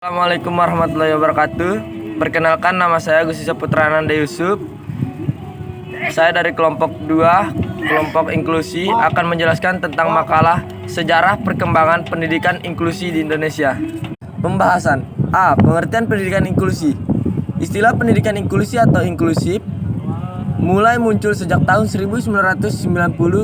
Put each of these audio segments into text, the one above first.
Assalamualaikum warahmatullahi wabarakatuh. Perkenalkan, nama saya Gusti Saputra Ananda Yusuf. Saya dari kelompok 2, kelompok inklusi, akan menjelaskan tentang makalah sejarah perkembangan pendidikan inklusi di Indonesia. Pembahasan A. Pengertian pendidikan inklusi. Istilah pendidikan inklusi atau inklusif mulai muncul sejak tahun 1990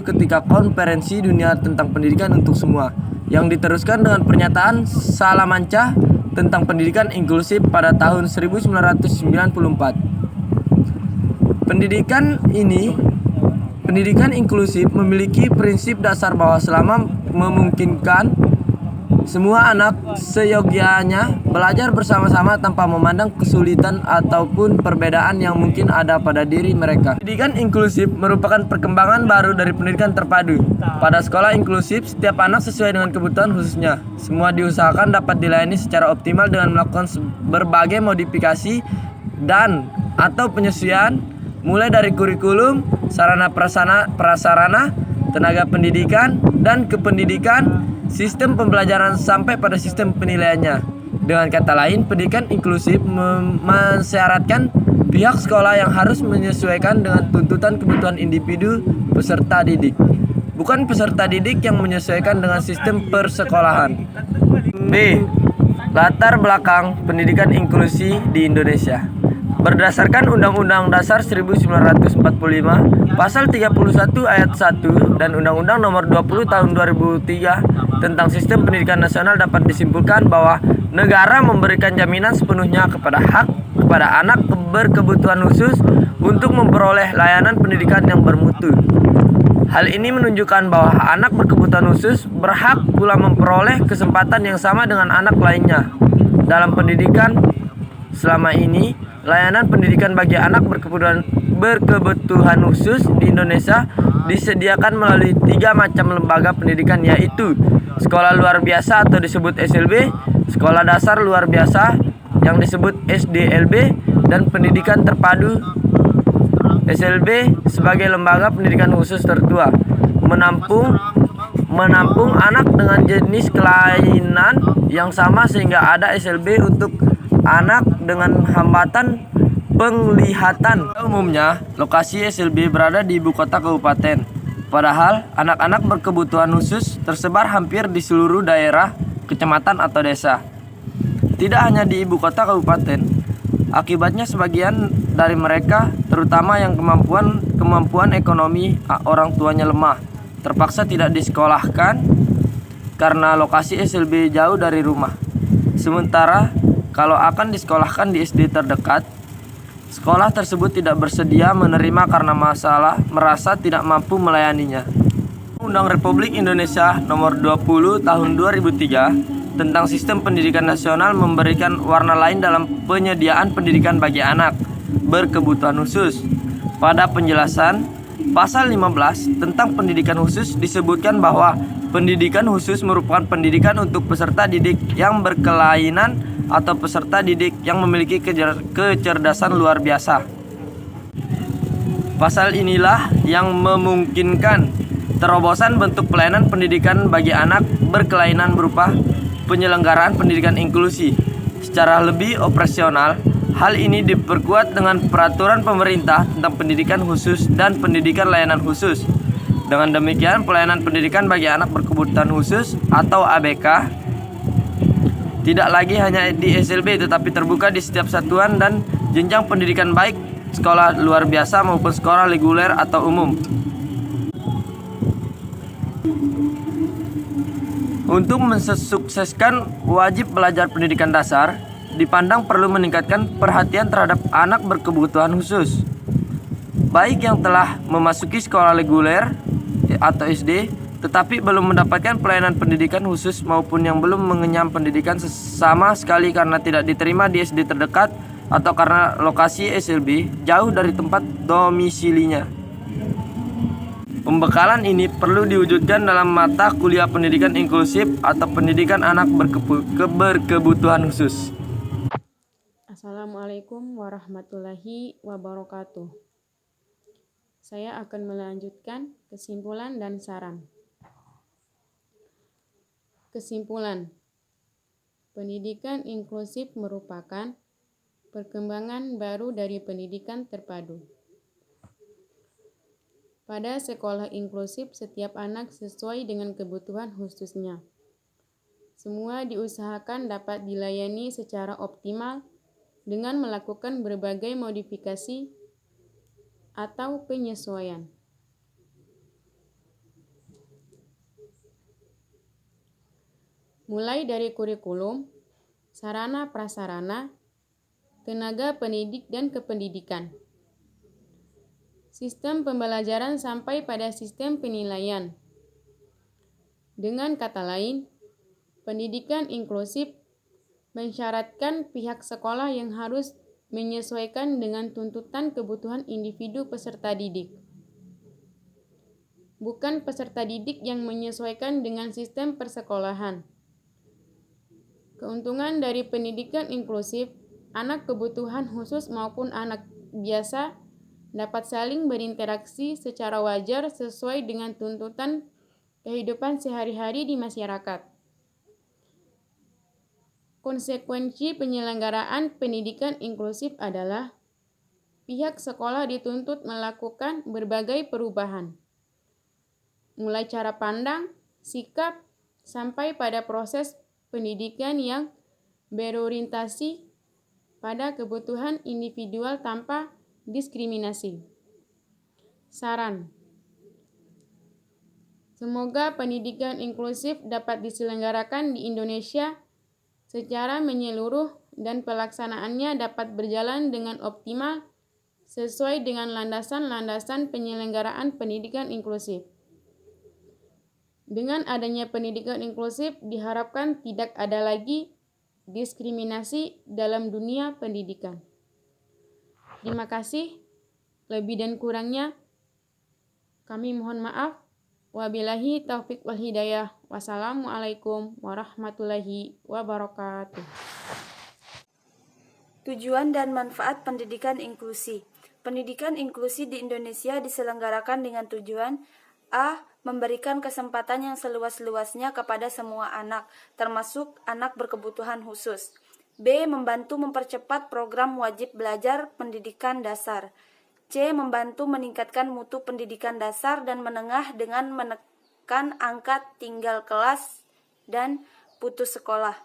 ketika Konferensi Dunia tentang Pendidikan untuk Semua yang diteruskan dengan pernyataan Salamanca tentang pendidikan inklusif pada tahun 1994. Pendidikan inklusif memiliki prinsip dasar bahwa selama memungkinkan, semua anak seyogyanya belajar bersama-sama tanpa memandang kesulitan ataupun perbedaan yang mungkin ada pada diri mereka. Pendidikan inklusif merupakan perkembangan baru dari pendidikan terpadu. Pada sekolah inklusif, setiap anak sesuai dengan kebutuhan khususnya. Semua diusahakan dapat dilayani secara optimal dengan melakukan berbagai modifikasi dan atau penyesuaian, mulai dari kurikulum, sarana prasarana, tenaga pendidikan, dan kependidikan, sistem pembelajaran sampai pada sistem penilaiannya. Dengan kata lain, pendidikan inklusif mensyaratkan pihak sekolah yang harus menyesuaikan dengan tuntutan kebutuhan individu peserta didik, bukan peserta didik yang menyesuaikan dengan sistem persekolahan. B. Latar belakang pendidikan inklusi di Indonesia. Berdasarkan Undang-Undang Dasar 1945, Pasal 31 Ayat 1 dan Undang-Undang Nomor 20 Tahun 2003 tentang Sistem Pendidikan Nasional, dapat disimpulkan bahwa negara memberikan jaminan sepenuhnya kepada anak berkebutuhan khusus untuk memperoleh layanan pendidikan yang bermutu. Hal ini menunjukkan bahwa anak berkebutuhan khusus berhak pula memperoleh kesempatan yang sama dengan anak lainnya dalam pendidikan. Selama ini, layanan pendidikan bagi anak berkebutuhan khusus di Indonesia disediakan melalui 3 macam lembaga pendidikan, yaitu sekolah luar biasa atau disebut SLB, sekolah dasar luar biasa yang disebut SDLB, dan pendidikan terpadu SLB sebagai lembaga pendidikan khusus tertua, menampung anak dengan jenis kelainan yang sama, sehingga ada SLB untuk anak dengan hambatan penglihatan. Umumnya, lokasi SLB berada di ibu kota kabupaten. Padahal, anak-anak berkebutuhan khusus tersebar hampir di seluruh daerah, kecamatan atau desa. Tidak hanya di ibu kota kabupaten. Akibatnya sebagian dari mereka, terutama yang kemampuan ekonomi orang tuanya lemah, terpaksa tidak disekolahkan karena lokasi SLB jauh dari rumah. Sementara kalau akan disekolahkan di SD terdekat, sekolah tersebut tidak bersedia menerima karena merasa tidak mampu melayaninya. Undang Republik Indonesia Nomor 20 Tahun 2003 tentang Sistem Pendidikan Nasional memberikan warna lain dalam penyediaan pendidikan bagi anak berkebutuhan khusus. Pada penjelasan Pasal 15 tentang pendidikan khusus disebutkan bahwa pendidikan khusus merupakan pendidikan untuk peserta didik yang berkelainan atau peserta didik yang memiliki kecerdasan luar biasa. Pasal inilah yang memungkinkan terobosan bentuk pelayanan pendidikan bagi anak berkelainan berupa penyelenggaraan pendidikan inklusi secara lebih operasional. Hal ini diperkuat dengan peraturan pemerintah tentang pendidikan khusus dan pendidikan layanan khusus. Dengan demikian, pelayanan pendidikan bagi anak berkebutuhan khusus atau ABK tidak lagi hanya di SLB, tetapi terbuka di setiap satuan dan jenjang pendidikan, baik sekolah luar biasa maupun sekolah reguler atau umum. Untuk mensukseskan wajib belajar pendidikan dasar, dipandang perlu meningkatkan perhatian terhadap anak berkebutuhan khusus, baik yang telah memasuki sekolah reguler atau SD tetapi belum mendapatkan pelayanan pendidikan khusus, maupun yang belum mengenyam pendidikan sama sekali karena tidak diterima di SD terdekat atau karena lokasi SLB jauh dari tempat domisilinya. Pembekalan ini perlu diwujudkan dalam mata kuliah pendidikan inklusif atau pendidikan anak berkebutuhan khusus. Assalamualaikum warahmatullahi wabarakatuh. Saya akan melanjutkan kesimpulan dan saran. Kesimpulan: Pendidikan inklusif merupakan perkembangan baru dari pendidikan terpadu. Pada sekolah inklusif, setiap anak sesuai dengan kebutuhan khususnya. Semua diusahakan dapat dilayani secara optimal dengan melakukan berbagai modifikasi atau penyesuaian. Mulai dari kurikulum, sarana prasarana, tenaga pendidik dan kependidikan. Sistem pembelajaran sampai pada sistem penilaian. Dengan kata lain, pendidikan inklusif mensyaratkan pihak sekolah yang harus menyesuaikan dengan tuntutan kebutuhan individu peserta didik. Bukan peserta didik yang menyesuaikan dengan sistem persekolahan. Keuntungan dari pendidikan inklusif, anak kebutuhan khusus maupun anak biasa dapat saling berinteraksi secara wajar sesuai dengan tuntutan kehidupan sehari-hari di masyarakat. Konsekuensi penyelenggaraan pendidikan inklusif adalah pihak sekolah dituntut melakukan berbagai perubahan, mulai cara pandang, sikap, sampai pada proses pendidikan yang berorientasi pada kebutuhan individual tanpa diskriminasi. Saran: semoga pendidikan inklusif dapat diselenggarakan di Indonesia secara menyeluruh dan pelaksanaannya dapat berjalan dengan optimal sesuai dengan landasan-landasan penyelenggaraan pendidikan inklusif. Dengan adanya pendidikan inklusif diharapkan tidak ada lagi diskriminasi dalam dunia pendidikan. Terima kasih. Lebih dan kurangnya kami mohon maaf. Wabillahi taufik wal hidayah. Wassalamualaikum warahmatullahi wabarakatuh. Tujuan dan manfaat pendidikan inklusi. Pendidikan inklusi di Indonesia diselenggarakan dengan tujuan A. Memberikan kesempatan yang seluas-luasnya kepada semua anak, termasuk anak berkebutuhan khusus. B. Membantu mempercepat program wajib belajar pendidikan dasar. C. Membantu meningkatkan mutu pendidikan dasar dan menengah dengan menekan angka tinggal kelas dan putus sekolah.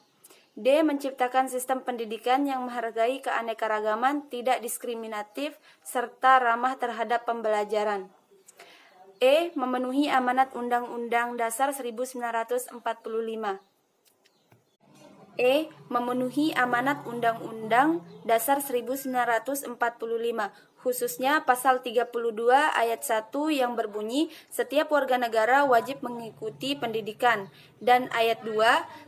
D. Menciptakan sistem pendidikan yang menghargai keanekaragaman, tidak diskriminatif, serta ramah terhadap pembelajaran. E. Memenuhi amanat Undang-Undang Dasar 1945. E. Memenuhi amanat Undang-Undang Dasar 1945, khususnya pasal 32 ayat 1 yang berbunyi setiap warga negara wajib mengikuti pendidikan, dan ayat 2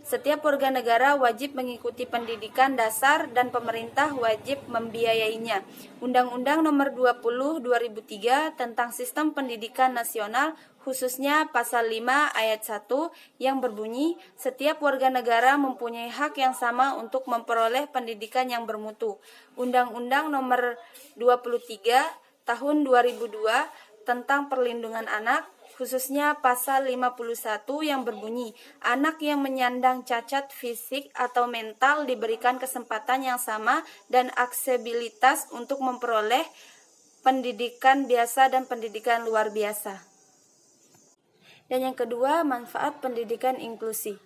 setiap warga negara wajib mengikuti pendidikan dasar dan pemerintah wajib membiayainya. Undang-Undang Nomor 20 2003 tentang Sistem Pendidikan Nasional, khususnya pasal 5 ayat 1 yang berbunyi setiap warga negara mempunyai hak yang sama untuk memperoleh pendidikan yang bermutu. Undang-Undang Nomor 23 Tahun 2002 tentang Perlindungan Anak, khususnya pasal 51 yang berbunyi anak yang menyandang cacat fisik atau mental diberikan kesempatan yang sama dan aksesibilitas untuk memperoleh pendidikan biasa dan pendidikan luar biasa. Dan yang kedua, manfaat pendidikan inklusi,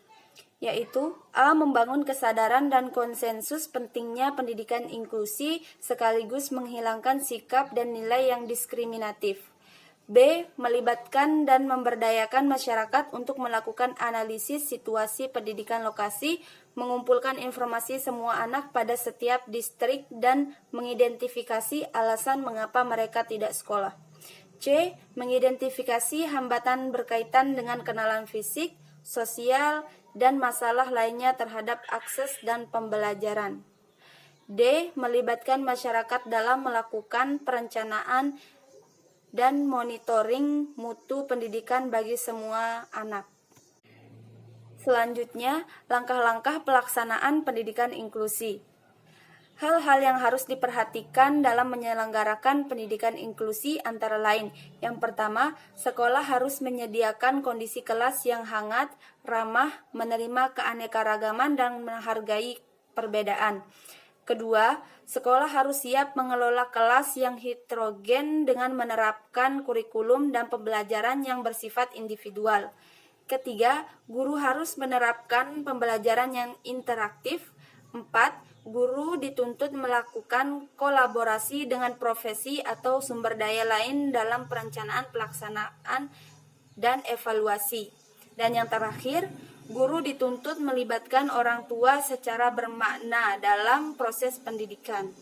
yaitu A. Membangun kesadaran dan konsensus pentingnya pendidikan inklusi sekaligus menghilangkan sikap dan nilai yang diskriminatif. B. Melibatkan dan memberdayakan masyarakat untuk melakukan analisis situasi pendidikan lokasi, mengumpulkan informasi semua anak pada setiap distrik dan mengidentifikasi alasan mengapa mereka tidak sekolah. C. Mengidentifikasi hambatan berkaitan dengan kenalan fisik, sosial, dan masalah lainnya terhadap akses dan pembelajaran. D. Melibatkan masyarakat dalam melakukan perencanaan dan monitoring mutu pendidikan bagi semua anak. Selanjutnya, langkah-langkah pelaksanaan pendidikan inklusi. Hal-hal yang harus diperhatikan dalam menyelenggarakan pendidikan inklusi antara lain. Yang pertama, sekolah harus menyediakan kondisi kelas yang hangat, ramah, menerima keanekaragaman dan menghargai perbedaan. Kedua, sekolah harus siap mengelola kelas yang heterogen dengan menerapkan kurikulum dan pembelajaran yang bersifat individual. Ketiga, guru harus menerapkan pembelajaran yang interaktif. 4. Guru dituntut melakukan kolaborasi dengan profesi atau sumber daya lain dalam perencanaan, pelaksanaan, dan evaluasi. Dan yang terakhir, guru dituntut melibatkan orang tua secara bermakna dalam proses pendidikan.